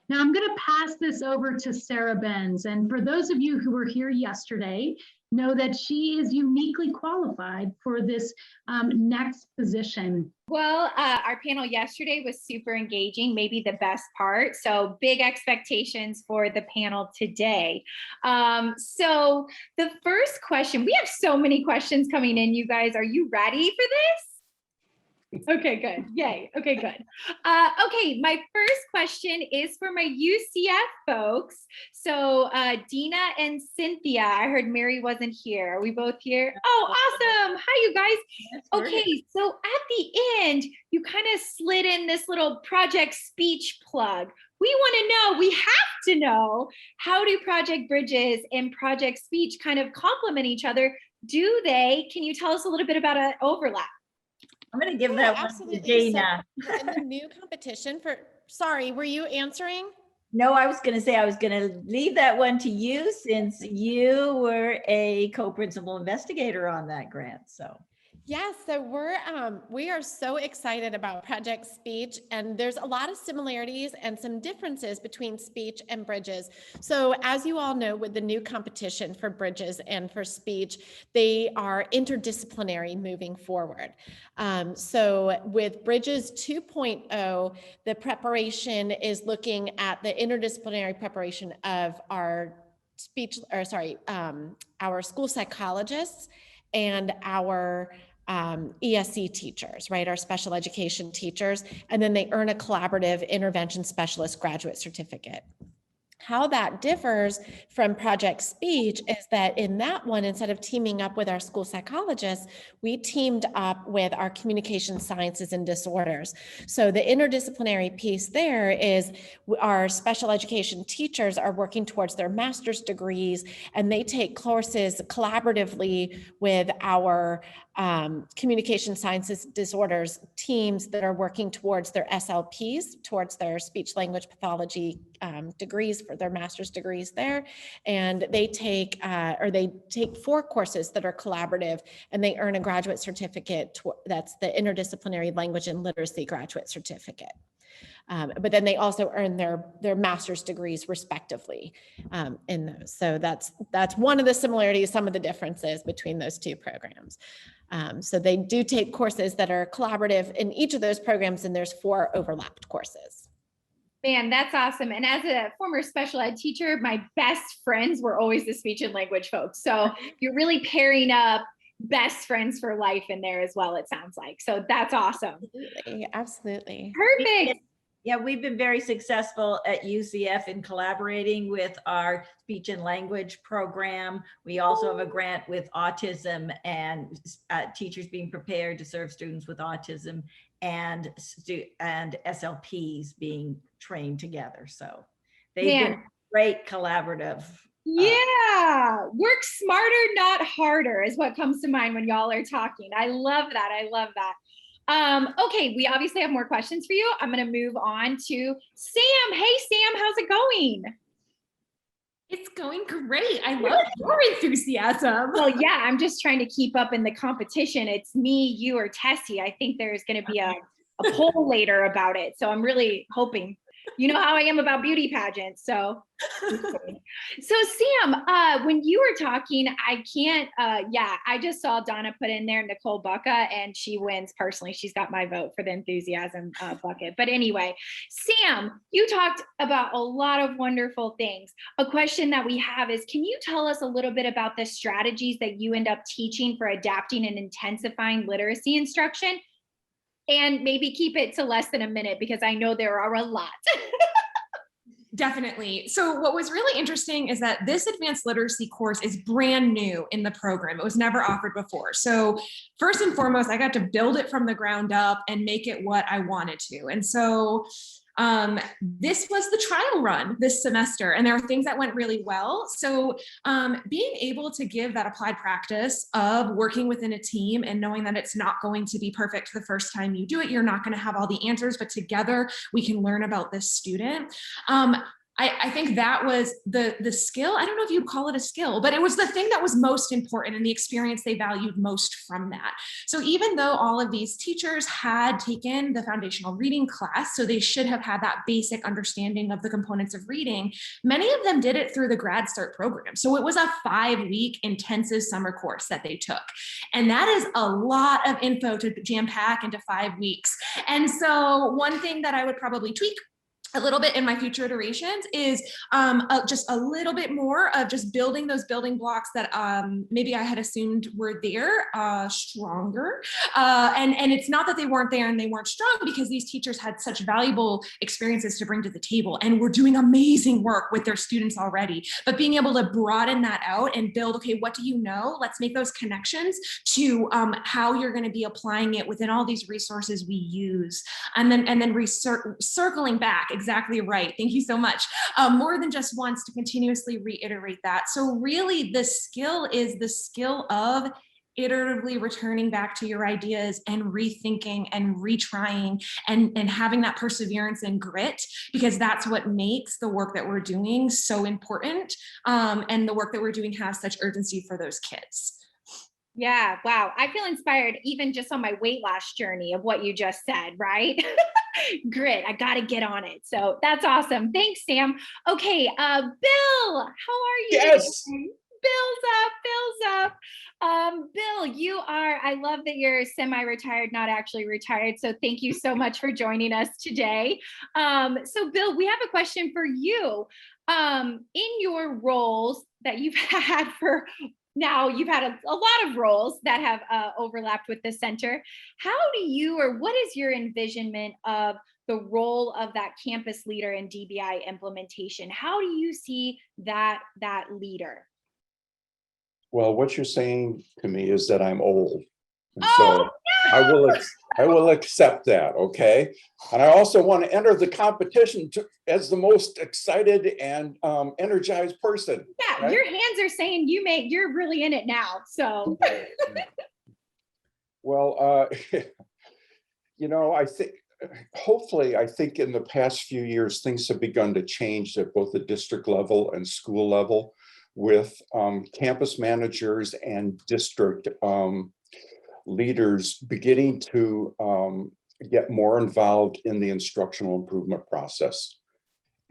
Now I'm going to pass this over to Sarah Benz. And for those of you who were here yesterday, know that she is uniquely qualified for this next position. Well, our panel yesterday was super engaging, maybe the best part. So big expectations for the panel today. So the first question, we have so many questions coming in, you guys. Are you ready for this? Okay, good. Yay. Okay, good. Okay, my first question is for my UCF folks. So Dina and Cynthia, I heard Mary wasn't here. Are we both here? Oh, awesome. Hi, you guys. Okay, so at the end, you kind of slid in this little project speech plug. We want to know, we have to know, how do Project Bridges and Project Speech kind of complement each other? Do they? Can you tell us a little bit about an overlap? I'm going to give that one to Dana. So in the new competition for, sorry, were you answering? No, I was going to say I was going to leave that one to you since you were a co-principal investigator on that grant. So. Yes, so we are so excited about Project Speech, and there's a lot of similarities and some differences between Speech and Bridges. So as you all know, with the new competition for Bridges and for Speech, they are interdisciplinary moving forward. So with Bridges 2.0, the preparation is looking at the interdisciplinary preparation of our our school psychologists and our ESC teachers, right? Our special education teachers, and then they earn a collaborative intervention specialist graduate certificate. How that differs from Project Speech is that in that one, instead of teaming up with our school psychologists, we teamed up with our communication sciences and disorders. So the interdisciplinary piece there is our special education teachers are working towards their master's degrees, and they take courses collaboratively with our communication sciences disorders teams that are working towards their SLPs, towards their speech language pathology degrees for their master's degrees there. And they take 4 courses that are collaborative, and they earn a graduate certificate. That's the interdisciplinary language and literacy graduate certificate. But then they also earn their master's degrees respectively in those. So that's one of the similarities, some of the differences between those two programs. So they do take courses that are collaborative in each of those programs, and there's 4 overlapped courses. Man, that's awesome. And as a former special ed teacher, my best friends were always the speech and language folks. So you're really pairing up best friends for life in there as well, it sounds like. So that's awesome. Absolutely. Absolutely. Perfect. Yeah, we've been very successful at UCF in collaborating with our speech and language program. We also have a grant with autism and teachers being prepared to serve students with autism and SLPs being trained together. So they've been great collaborative. Yeah, work smarter, not harder is what comes to mind when y'all are talking. I love that. I love that. Okay, we obviously have more questions for you. I'm going to move on to Sam. Hey, Sam, how's it going? It's going great. I love your enthusiasm. Well, yeah, I'm just trying to keep up in the competition. It's me, you, or Tessie. I think there's going to be a poll later about it. So I'm really hoping. You know how I am about beauty pageants. So Sam, when you were talking, I can't, I just saw Donna put in there Nicole Bucca, and she wins personally. She's got my vote for the enthusiasm bucket. But anyway, Sam, you talked about a lot of wonderful things. A question that we have is, can you tell us a little bit about the strategies that you end up teaching for adapting and intensifying literacy instruction? And maybe keep it to less than a minute, because I know there are a lot. Definitely. So what was really interesting is that this advanced literacy course is brand new in the program. It was never offered before. So first and foremost, I got to build it from the ground up and make it what I wanted to. And so this was the trial run this semester, and there are things that went really well. So being able to give that applied practice of working within a team and knowing that it's not going to be perfect the first time you do it, you're not going to have all the answers, but together we can learn about this student. I think that was the skill. I don't know if you'd call it a skill, but it was the thing that was most important and the experience they valued most from that. So even though all of these teachers had taken the foundational reading class, so they should have had that basic understanding of the components of reading, many of them did it through the Grad Start program. So it was a 5-week intensive summer course that they took. And that is a lot of info to jam pack into 5 weeks. And so one thing that I would probably tweak a little bit in my future iterations is just a little bit more of just building those building blocks that maybe I had assumed were there stronger. And it's not that they weren't there and they weren't strong, because these teachers had such valuable experiences to bring to the table and were doing amazing work with their students already. But being able to broaden that out and build, okay, what do you know? Let's make those connections to how you're going to be applying it within all these resources we use. And then circling back. Exactly right. Thank you so much. More than just once, to continuously reiterate that. So really the skill is the skill of iteratively returning back to your ideas and rethinking and retrying and having that perseverance and grit, because that's what makes the work that we're doing so important. And the work that we're doing has such urgency for those kids. Yeah, wow. I feel inspired even just on my weight loss journey of what you just said, right? Grit, I got to get on it. So that's awesome. Thanks, Sam. Okay, Bill, how are you? Yes. Bill's up. Bill, I love that you're semi-retired, not actually retired. So thank you so much for joining us today. So Bill, we have a question for you. In your roles that you've had for now, you've had a lot of roles that have overlapped with the center. How do you, or what is your envisionment of the role of that campus leader in DBI implementation? How do you see that leader? Well, what you're saying to me is that I'm old. And Oh, so I will accept that, okay? And I also want to enter the competition as the most excited and energized person. Yeah, right? your hands are saying you're really in it now. So well, I think hopefully in the past few years, things have begun to change at both the district level and school level, with campus managers and district leaders beginning to get more involved in the instructional improvement process.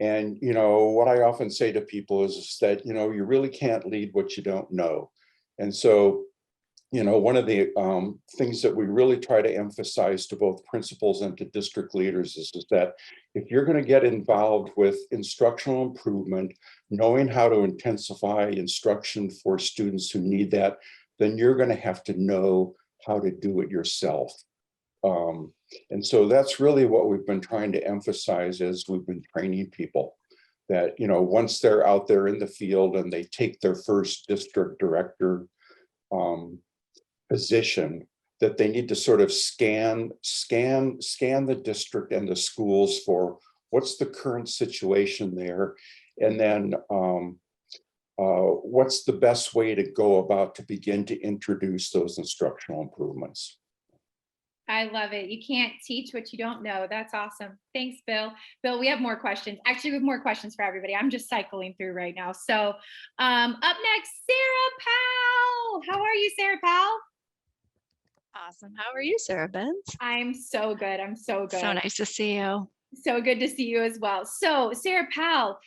And, what I often say to people is that, you really can't lead what you don't know. And so, one of the things that we really try to emphasize to both principals and to district leaders is that if you're going to get involved with instructional improvement, knowing how to intensify instruction for students who need that, then you're going to have to know how to do it yourself. And so that's really what we've been trying to emphasize as we've been training people, that, once they're out there in the field and they take their first district director position, that they need to sort of scan the district and the schools for what's the current situation there, and then what's the best way to go about to begin to introduce those instructional improvements. I love it. You can't teach what you don't know. That's awesome. Thanks, Bill. Bill, we have more questions. Actually, we have more questions for everybody. I'm just cycling through right now. So up next, Sarah Powell. How are you, Sarah Powell? Awesome. How are you, Sarah Benz? I'm so good. I'm so good. So nice to see you. So good to see you as well. So Sarah Powell,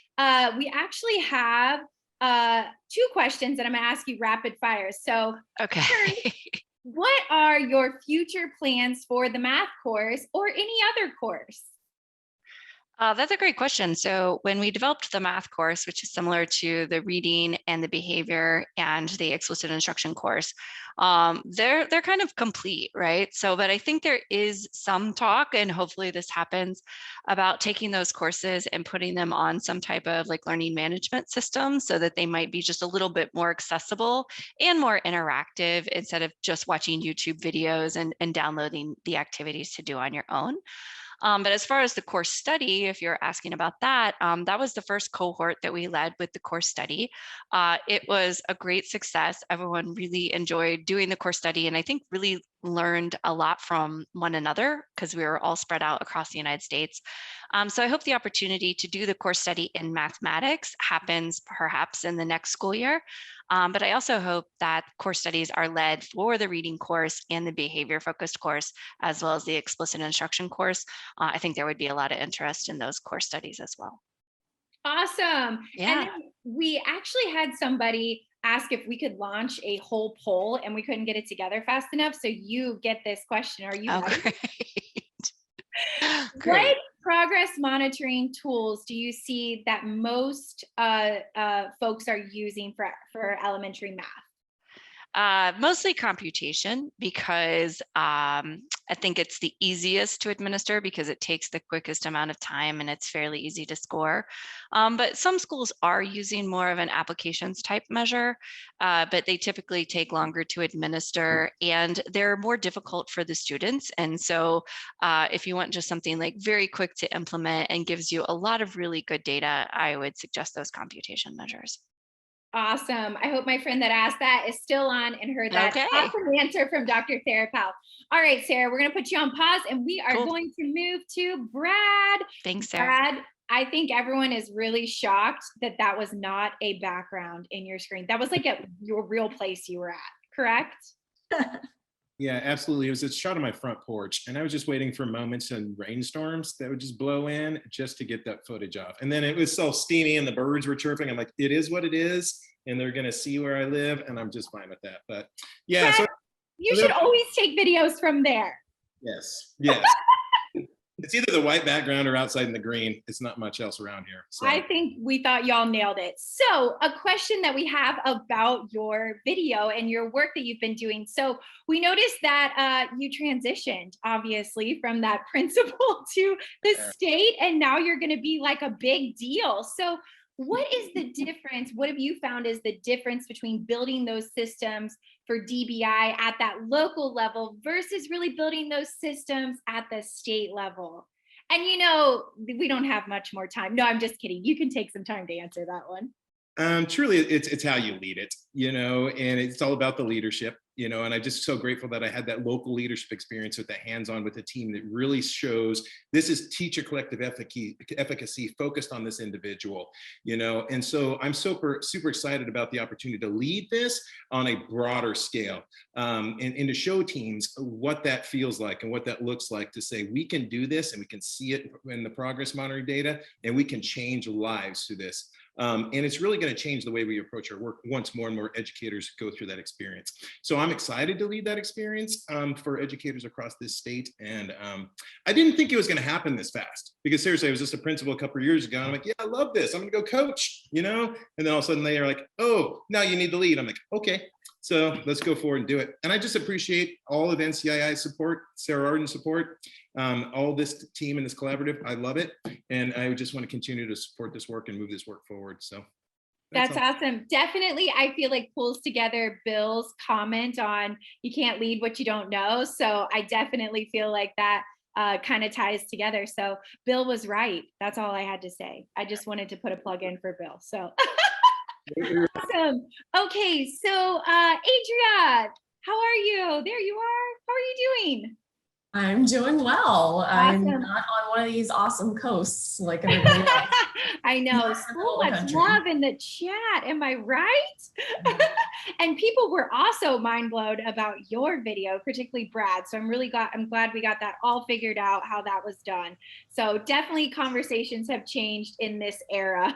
we actually have 2 questions that I'm going to ask you rapid fire. So okay. First, what are your future plans for the math course or any other course? That's a great question. So when we developed the math course, which is similar to the reading and the behavior and the explicit instruction course, they're kind of complete, right? So, but I think there is some talk, and hopefully this happens, about taking those courses and putting them on some type of like learning management system so that they might be just a little bit more accessible and more interactive instead of just watching YouTube videos and downloading the activities to do on your own. But as far as the course study, if you're asking about that, that was the first cohort that we led with the course study. It was a great success. Everyone really enjoyed doing the course study, and I think really learned a lot from one another because we were all spread out across the United States. So I hope the opportunity to do the course study in mathematics happens perhaps in the next school year. But I also hope that course studies are led for the reading course and the behavior focused course, as well as the explicit instruction course. I think there would be a lot of interest in those course studies as well. Awesome. Yeah. And then we actually had somebody ask if we could launch a whole poll and we couldn't get it together fast enough. So you get this question. Are you ready? Great. What Great. progress monitoring tools do you see that most folks are using for elementary math? Mostly computation, because I think it's the easiest to administer because it takes the quickest amount of time and it's fairly easy to score. But some schools are using more of an applications type measure, but they typically take longer to administer and they're more difficult for the students. And so if you want just something like very quick to implement and gives you a lot of really good data, I would suggest those computation measures. Awesome. I hope my friend that asked that is still on and heard that awesome answer from Dr. Sarah Powell. All right, Sarah, we're going to put you on pause and we are going to move to Brad. Thanks, Sarah. Brad, I think everyone is really shocked that that was not a background in your screen. That was like your real place you were at, correct? Yeah, absolutely. It was a shot of my front porch and I was just waiting for moments and rainstorms that would just blow in just to get that footage off. And then it was so steamy and the birds were chirping. I'm like, it is what it is. And they're going to see where I live. And I'm just fine with that. But yeah. Brad, you should always take videos from there. Yes. Yes. It's either the white background or outside in the green. It's not much else around here. So. I think we thought y'all nailed it. So a question that we have about your video and your work that you've been doing. So we noticed that you transitioned obviously from that principal to the state, and now you're going to be like a big deal. So what is the difference? What have you found is the difference between building those systems for DBI at that local level versus really building those systems at the state level? And you know, we don't have much more time. No, I'm just kidding. You can take some time to answer that one. Truly, it's how you lead it, you know, and it's all about the leadership, you know, and I'm just so grateful that I had that local leadership experience with the hands-on with the team that really shows this is teacher collective efficacy focused on this individual, you know, and so I'm super excited about the opportunity to lead this on a broader scale and to show teams what that feels like and what that looks like, to say we can do this and we can see it in the progress monitoring data and we can change lives through this. And it's really going to change the way we approach our work once more and more educators go through that experience. So I'm excited to lead that experience for educators across this state. And I didn't think it was going to happen this fast, because seriously, I was just a principal a couple of years ago. And I'm like, yeah, I love this. I'm going to go coach, you know, and then all of a sudden they are like, oh, now you need to lead. I'm like, okay, so let's go forward and do it. And I just appreciate all of NCII support, Sarah Arden's support, all this team and this collaborative. I love it. And I just want to continue to support this work and move this work forward. So that's awesome. Definitely. I feel like pulls together Bill's comment on you can't lead what you don't know. So I definitely feel like that kind of ties together. So Bill was right. That's all I had to say. I just wanted to put a plug in for Bill. So awesome. Okay. So Adria, how are you? There you are. How are you doing? I'm doing well. Awesome. I'm not on one of these awesome coasts like everybody else. I know. So much love in the chat. Am I right? And people were also mind blown about your video, particularly Brad. So I'm glad we got that all figured out, how that was done. So definitely conversations have changed in this era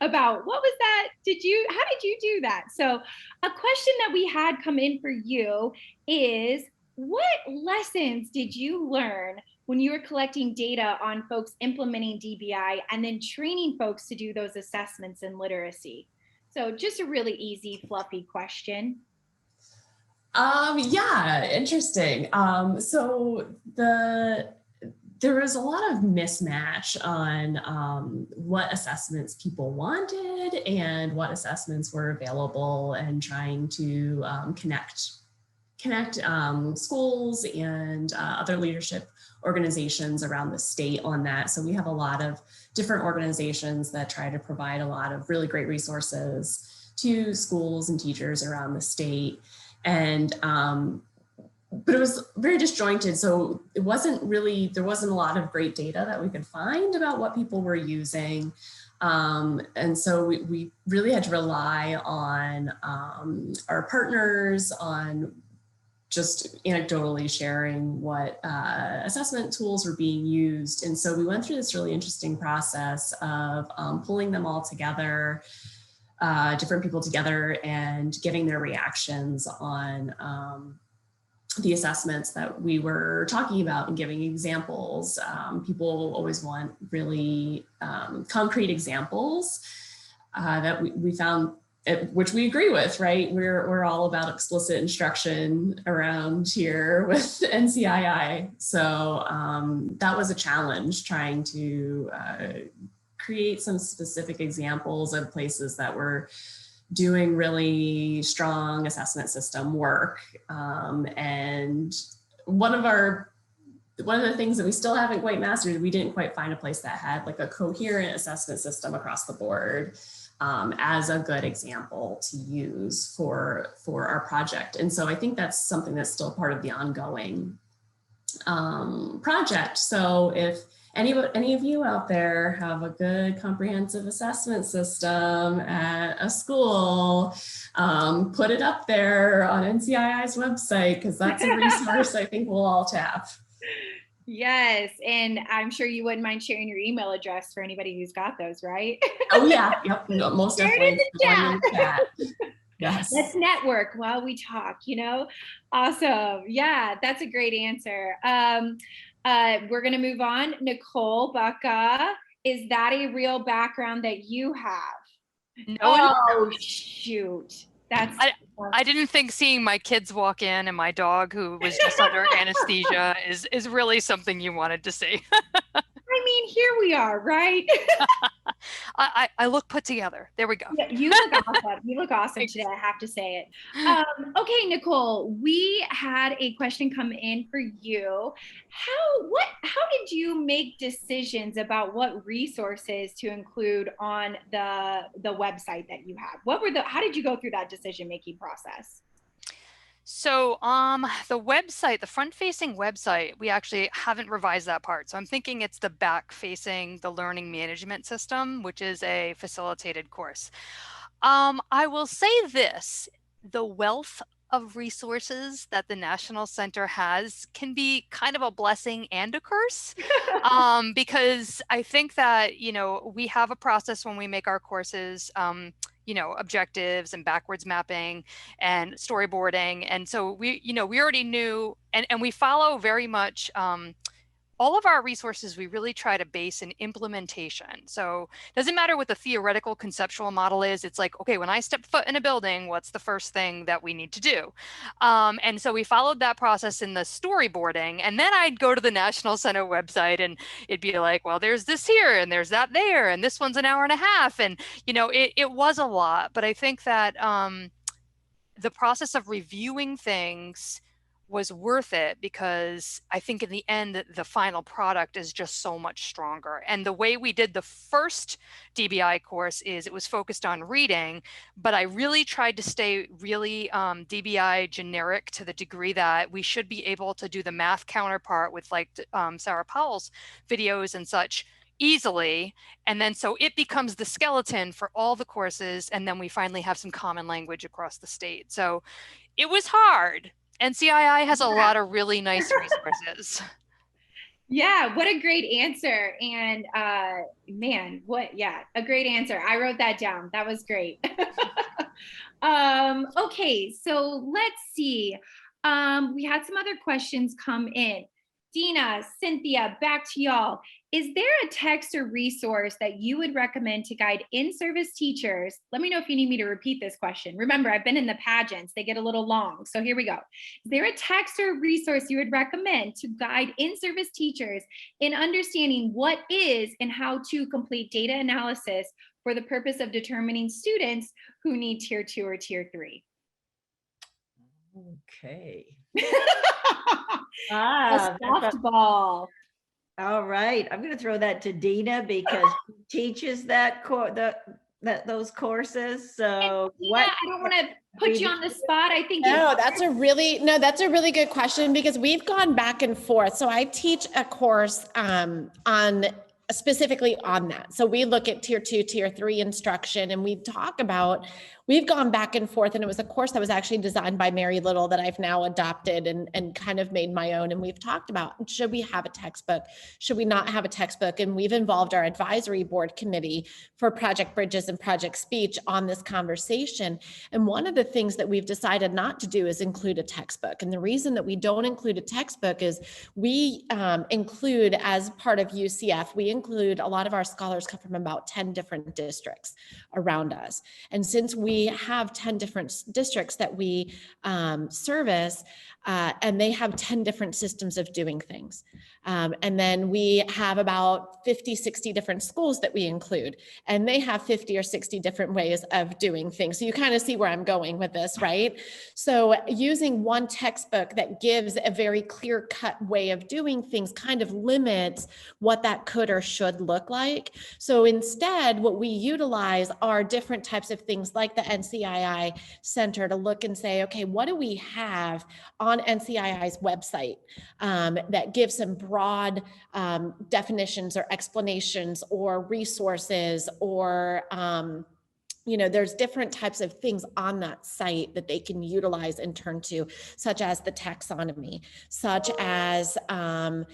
about what was that? How did you do that? So a question that we had come in for you is, what lessons did you learn when you were collecting data on folks implementing DBI and then training folks to do those assessments in literacy? So just a really easy, fluffy question. Yeah, interesting. So there was a lot of mismatch on what assessments people wanted and what assessments were available, and trying to connect schools and other leadership organizations around the state on that. So we have a lot of different organizations that try to provide a lot of really great resources to schools and teachers around the state. And but it was very disjointed. So there wasn't a lot of great data that we could find about what people were using. And so we really had to rely on our partners, on just anecdotally sharing what assessment tools were being used. And so we went through this really interesting process of pulling them all together, different people together, and getting their reactions on the assessments that we were talking about and giving examples. People always want really concrete examples that we found, which we agree with, right? We're all about explicit instruction around here with NCII. So that was a challenge, trying to create some specific examples of places that were doing really strong assessment system work. And one of the things that we still haven't quite mastered, we didn't quite find a place that had like a coherent assessment system across the board as a good example to use for our project. And so I think that's something that's still part of the ongoing project. So if any of you out there have a good comprehensive assessment system at a school, put it up there on NCII's website, because that's a resource I think we'll all tap. Yes, and I'm sure you wouldn't mind sharing your email address for anybody who's got those, right? Oh yeah, yep, no, most Share it in definitely. the chat. Yes. Let's network while we talk, Awesome. Yeah, that's a great answer. We're going to move on. Nicole Baca, is that a real background that you have? No, Oh, shoot. I didn't think seeing my kids walk in and my dog who was just under anesthesia is really something you wanted to see. I mean, here we are, right? I look put together. There we go. Yeah, you look awesome. You look awesome today, I have to say it. Okay, Nicole, we had a question come in for you. How did you make decisions about what resources to include on the website that you have? How did you go through that decision-making process? So the website, the front-facing website, we actually haven't revised that part. So I'm thinking it's the back-facing, the learning management system, which is a facilitated course. I will say this, the wealth of resources that the National Center has can be kind of a blessing and a curse, because I think that, we have a process when we make our courses, objectives and backwards mapping and storyboarding. And so we already knew, and we follow very much, all of our resources, we really try to base in implementation. So it doesn't matter what the theoretical conceptual model is. It's like, okay, when I step foot in a building, what's the first thing that we need to do? And so we followed that process in the storyboarding. And then I'd go to the National Center website and it'd be like, well, there's this here and there's that there. And this one's an hour and a half. And, it was a lot. But I think that the process of reviewing things was worth it, because I think in the end, the final product is just so much stronger. And the way we did the first DBI course is it was focused on reading, but I really tried to stay really DBI generic to the degree that we should be able to do the math counterpart with like Sarah Powell's videos and such easily. And then so it becomes the skeleton for all the courses. And then we finally have some common language across the state. So it was hard. NCII has a lot of really nice resources. Yeah, what a great answer. And a great answer. I wrote that down. That was great. Okay, so let's see. We had some other questions come in. Dina, Cynthia, back to y'all. Is there a text or resource that you would recommend to guide in-service teachers? Let me know if you need me to repeat this question. Remember, I've been in the pageants. They get a little long. So here we go. Is there a text or resource you would recommend to guide in-service teachers in understanding what is and how to complete data analysis for the purpose of determining students who need tier 2 or tier 3? Okay. A softball. All right, I'm going to throw that to Dina because she teaches that those courses. So Yeah, what? I don't want to put you on the spot. I think No, that's a really good question, because we've gone back and forth. So I teach a course on specifically on that. So we look at tier 2, tier 3 instruction, and we've gone back and forth, and it was a course that was actually designed by Mary Little that I've now adopted and kind of made my own. And we've talked about, should we have a textbook? Should we not have a textbook? And we've involved our advisory board committee for Project Bridges and Project Speech on this conversation. And one of the things that we've decided not to do is include a textbook. And the reason that we don't include a textbook is we include, as part of UCF, we include, a lot of our scholars come from about 10 different districts around us. And since we have 10 different districts that we service, and they have 10 different systems of doing things. And then we have about 50, 60 different schools that we include, and they have 50 or 60 different ways of doing things. So you kind of see where I'm going with this, right? So using one textbook that gives a very clear-cut way of doing things kind of limits what that could or should look like. So instead, what we utilize are different types of things like the NCII Center to look and say, okay, what do we have on NCII's website that gives some broad definitions or explanations or resources, or there's different types of things on that site that they can utilize and turn to, such as the taxonomy, such as I'm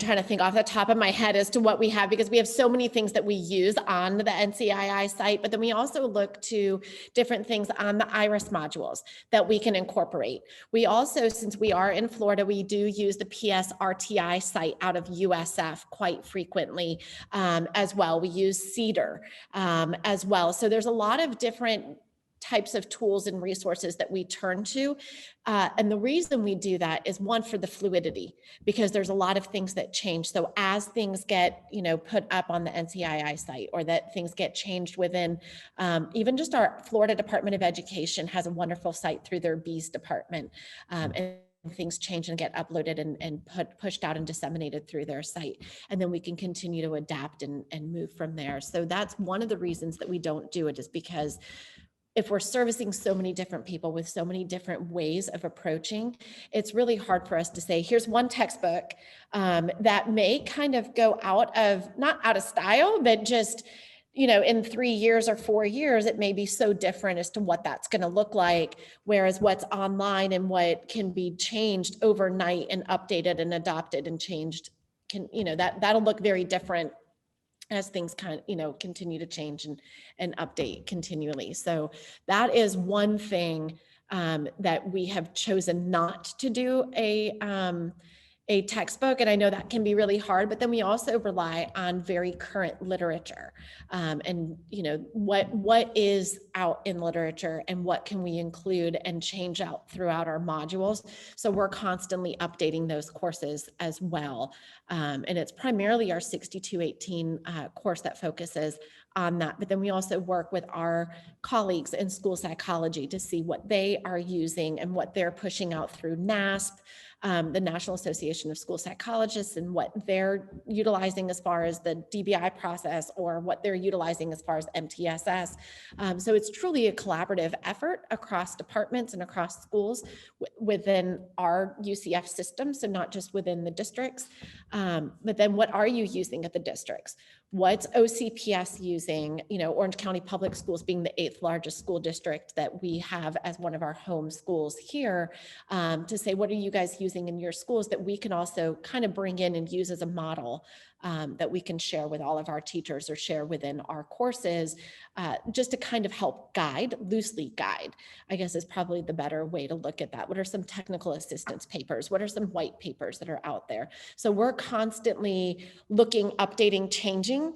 trying to think off the top of my head as to what we have, because we have so many things that we use on the NCII site, but then we also look to different things on the IRIS modules that we can incorporate. We also, since we are in Florida, we do use the PSRTI site out of USF quite frequently as well. We use CEDAR as well. So there's a lot of different types of tools and resources that we turn to. And the reason we do that is, one, for the fluidity, because there's a lot of things that change. So as things get, put up on the NCII site, or that things get changed within, even just our Florida Department of Education has a wonderful site through their Bees department. And things change and get uploaded and pushed out and disseminated through their site. And then we can continue to adapt and move from there. So that's one of the reasons that we don't do it, is because if we're servicing so many different people with so many different ways of approaching, it's really hard for us to say, here's one textbook that may kind of go not out of style, but just, in 3 years or 4 years, it may be so different as to what that's going to look like. Whereas what's online and what can be changed overnight and updated and adopted and changed that'll look very different as things continue to change and update continually. So that is one thing that we have chosen not to do a textbook. And I know that can be really hard, but then we also rely on very current literature and what is out in literature and what can we include and change out throughout our modules. So we're constantly updating those courses as well. And it's primarily our 6218 course that focuses on that. But then we also work with our colleagues in school psychology to see what they are using and what they're pushing out through NASP, the National Association of School Psychologists, and what they're utilizing as far as the DBI process, or what they're utilizing as far as MTSS. So it's truly a collaborative effort across departments and across schools within our UCF system. So not just within the districts, but then what are you using at the districts? What's OCPS using? Orange County Public Schools being the 8th largest school district that we have as one of our home schools here, to say, what are you guys using in your schools that we can also kind of bring in and use as a model that we can share with all of our teachers or share within our courses, just to kind of help loosely guide, I guess is probably the better way to look at that. What are some technical assistance papers? What are some white papers that are out there? So we're constantly looking, updating, changing,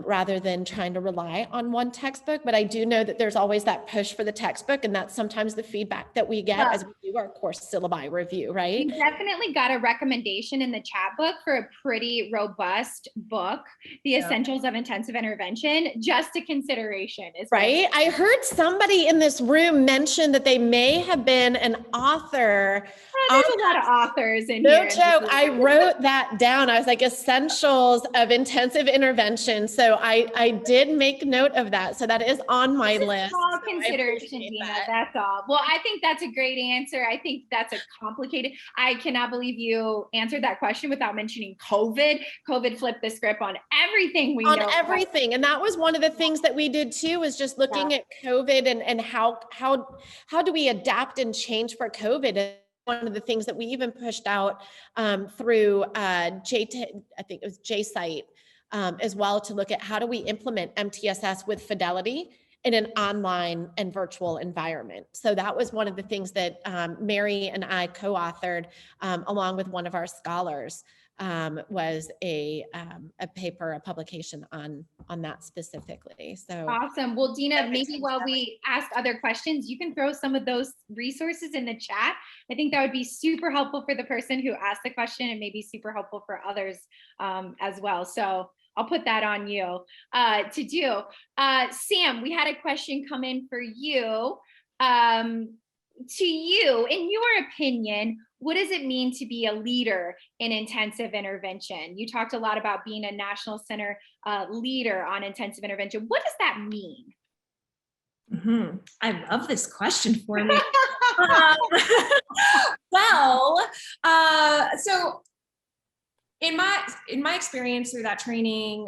rather than trying to rely on one textbook. But I do know that there's always that push for the textbook, and that's sometimes the feedback that we get as we do our course syllabi review, right? We definitely got a recommendation in the chat book for a pretty robust book, The Essentials of Intensive Intervention, just a consideration. Right? I heard somebody in this room mention that they may have been an author. There's a lot of authors in here. here. No joke. I wrote that down. I was like, Essentials of Intensive Intervention And so I did make note of that. So that is on my list. Small So I consideration, appreciate Dina, that. that's all. Well, I think that's a great answer. I think that's a complicated, I cannot believe you answered that question without mentioning COVID. COVID flipped the script on everything we know. On everything. And that was one of the things that we did too, is just looking at COVID and how do we adapt and change for COVID. And one of the things that we even pushed out through I think it was JSite as well, to look at how do we implement MTSS with Fidelity in an online and virtual environment. So that was one of the things that Mary and I co-authored along with one of our scholars, was a paper, a publication on that specifically. So awesome. Well, Dina, maybe while we ask other questions, you can throw some of those resources in the chat. I think that would be super helpful for the person who asked the question, and maybe super helpful for others as well. So I'll put that on you to do. Sam, we had a question come in for you. To you, in your opinion, what does it mean to be a leader in intensive intervention? You talked a lot about being a National Center leader on intensive intervention. What does that mean? I love this question for me. So in my experience through that training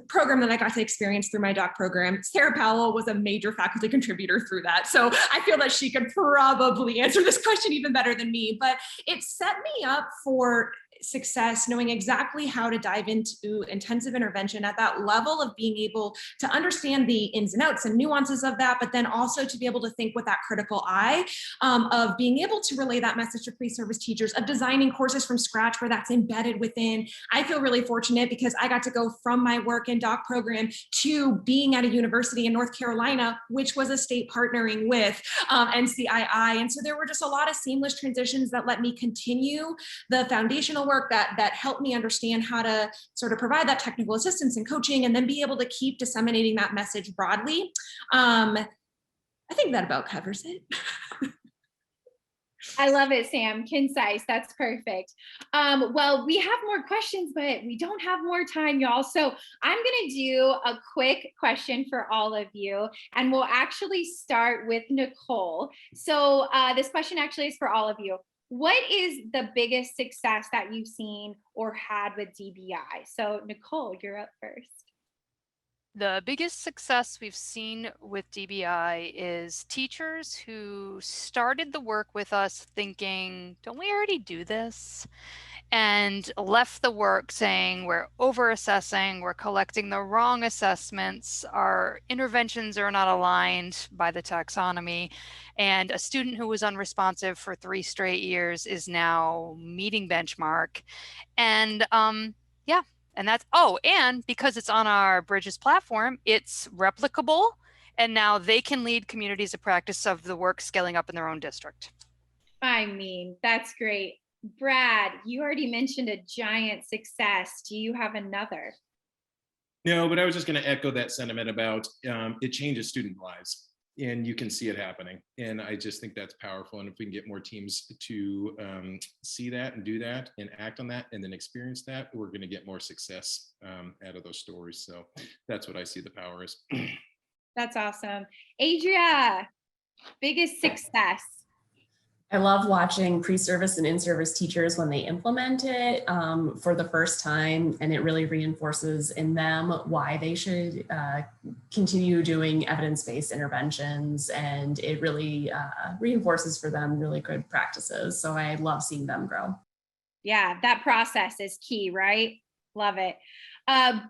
program that I got to experience through my doc program, Sarah Powell was a major faculty contributor through that. So I feel that she could probably answer this question even better than me, but it set me up for success, knowing exactly how to dive into intensive intervention at that level of being able to understand the ins and outs and nuances of that, but then also to be able to think with that critical eye of being able to relay that message to pre-service teachers, of designing courses from scratch where that's embedded within. I feel really fortunate because I got to go from my work in doc program to being at a university in North Carolina, which was a state partnering with NCII. And so there were just a lot of seamless transitions that let me continue the foundational work that helped me understand how to sort of provide that technical assistance and coaching, and then be able to keep disseminating that message broadly. I think that about covers it. I love it, Sam. Concise. That's perfect. Well, we have more questions, but we don't have more time, y'all. So I'm going to do a quick question for all of you, and we'll actually start with Nicole. So this question actually is for all of you. What is the biggest success that you've seen or had with DBI? So Nicole, you're up first. The biggest success we've seen with DBI is teachers who started the work with us thinking, don't we already do this? And left the work saying, we're over-assessing, we're collecting the wrong assessments, our interventions are not aligned by the taxonomy, and a student who was unresponsive for 3 straight years is now meeting benchmark. And yeah. And that's, and because it's on our Bridges platform, it's replicable. And now they can lead communities of practice of the work scaling up in their own district. I mean, that's great. Brad, you already mentioned a giant success. Do you have another? No, but I was just going to echo that sentiment about it changes student lives, and you can see it happening. And I just think that's powerful. And if we can get more teams to see that and do that and act on that and then experience that, we're going to get more success out of those stories. So that's what I see the power is. That's awesome. Adria, biggest success. I love watching pre-service and in-service teachers when they implement it for the first time, and it really reinforces in them why they should continue doing evidence-based interventions, and it really reinforces for them really good practices. So I love seeing them grow. Yeah, that process is key, right? Love it.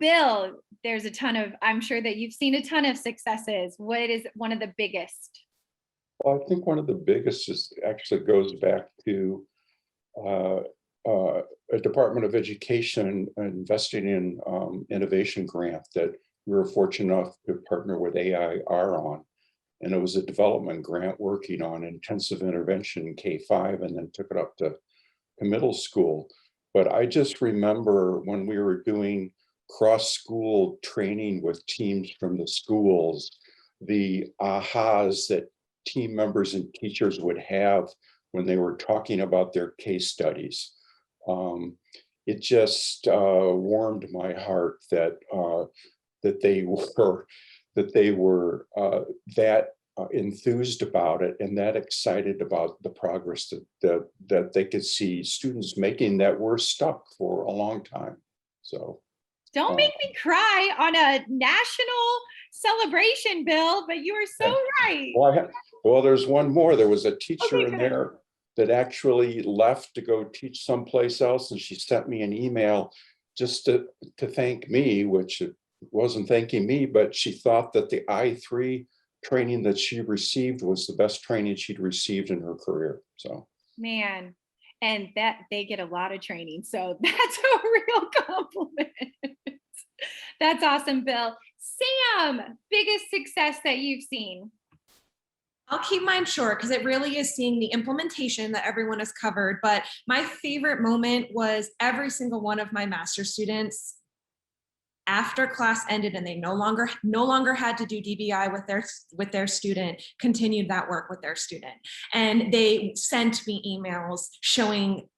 Bill, there's a ton of, I'm sure that you've seen a ton of successes. What is one of the biggest? Well, I think one of the biggest is actually goes back to a Department of Education investing in innovation grant that we were fortunate enough to partner with AIR on. And it was a development grant working on intensive intervention in K-5, and then took it up to middle school. But I just remember when we were doing cross-school training with teams from the schools, the ahas that team members and teachers would have when they were talking about their case studies. it just warmed my heart that that they were that enthused about it and that excited about the progress that they could see students making that were stuck for a long time. So don't make me cry on a national celebration, Bill, but you are so right. Well, there's one more. There was a teacher in there that actually left to go teach someplace else, and she sent me an email just to thank me, which it wasn't thanking me, but she thought that the I3 training that she received was the best training she'd received in her career. So, man, and that they get a lot of training, so that's a real compliment. That's awesome, Bill. Sam, biggest success that you've seen? I'll keep mine short because it really is seeing the implementation that everyone has covered. But my favorite moment was every single one of my master students, after class ended and they no longer had to do DBI with their student, continued that work with their student. And they sent me emails showing,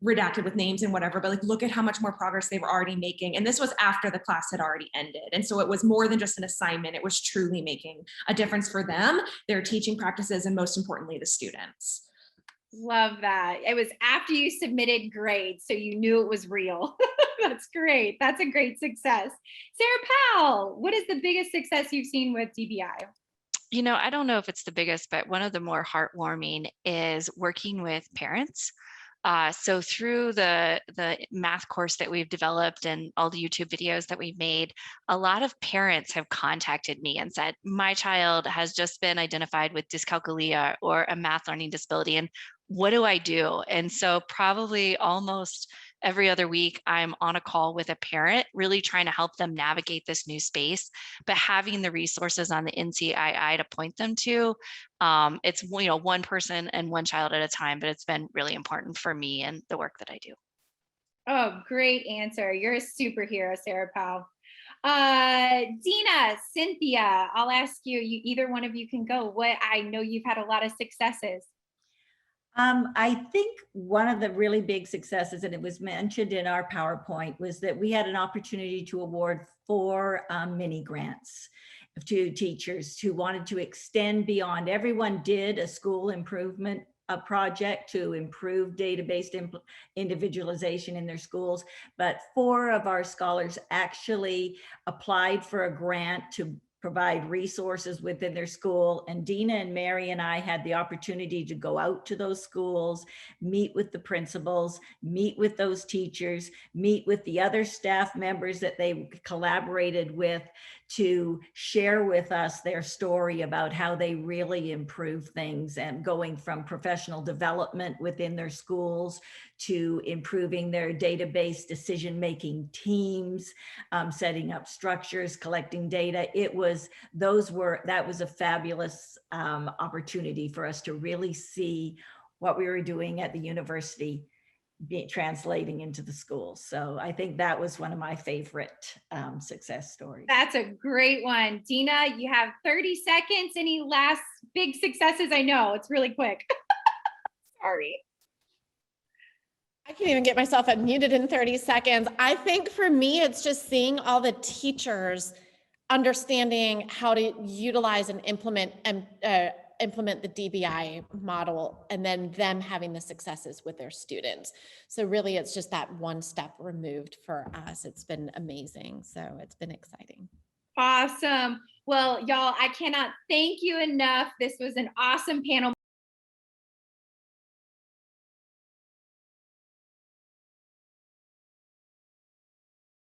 redacted with names and whatever, but like, look at how much more progress they were already making. And this was after the class had already ended. And so it was more than just an assignment. It was truly making a difference for them, their teaching practices, and most importantly, the students. Love that. It was after you submitted grades, so you knew it was real. That's great. That's a great success. Sarah Powell, what is the biggest success you've seen with DBI? I don't know if it's the biggest, but one of the more heartwarming is working with parents. So through the math course that we've developed and all the YouTube videos that we've made, a lot of parents have contacted me and said, my child has just been identified with dyscalculia or a math learning disability, and what do I do? And so probably almost every other week, I'm on a call with a parent, really trying to help them navigate this new space, but having the resources on the NCII to point them to. It's one person and one child at a time, but it's been really important for me and the work that I do. Oh, great answer. You're a superhero, Sarah Powell. Dina, Cynthia, I'll ask you, either one of you can go. I know you've had a lot of successes. I think one of the really big successes, and it was mentioned in our PowerPoint, was that we had an opportunity to award 4 mini grants to teachers who wanted to extend beyond. Everyone did a school improvement project to improve data-based individualization in their schools, but 4 of our scholars actually applied for a grant to provide resources within their school. And Dina and Mary and I had the opportunity to go out to those schools, meet with the principals, meet with those teachers, meet with the other staff members that they collaborated with to share with us their story about how they really improve things, and going from professional development within their schools to improving their database decision-making teams, setting up structures, collecting data. That was a fabulous opportunity for us to really see what we were doing at the university translating into the schools. So I think that was one of my favorite success stories. That's a great one. Dina, you have 30 seconds. Any last big successes? I know it's really quick. Sorry. I can't even get myself unmuted in 30 seconds. I think for me, it's just seeing all the teachers understanding how to utilize and implement the DBI model, and then them having the successes with their students. So really, it's just that one step removed for us. It's been amazing. So it's been exciting. Awesome. Well, y'all, I cannot thank you enough. This was an awesome panel.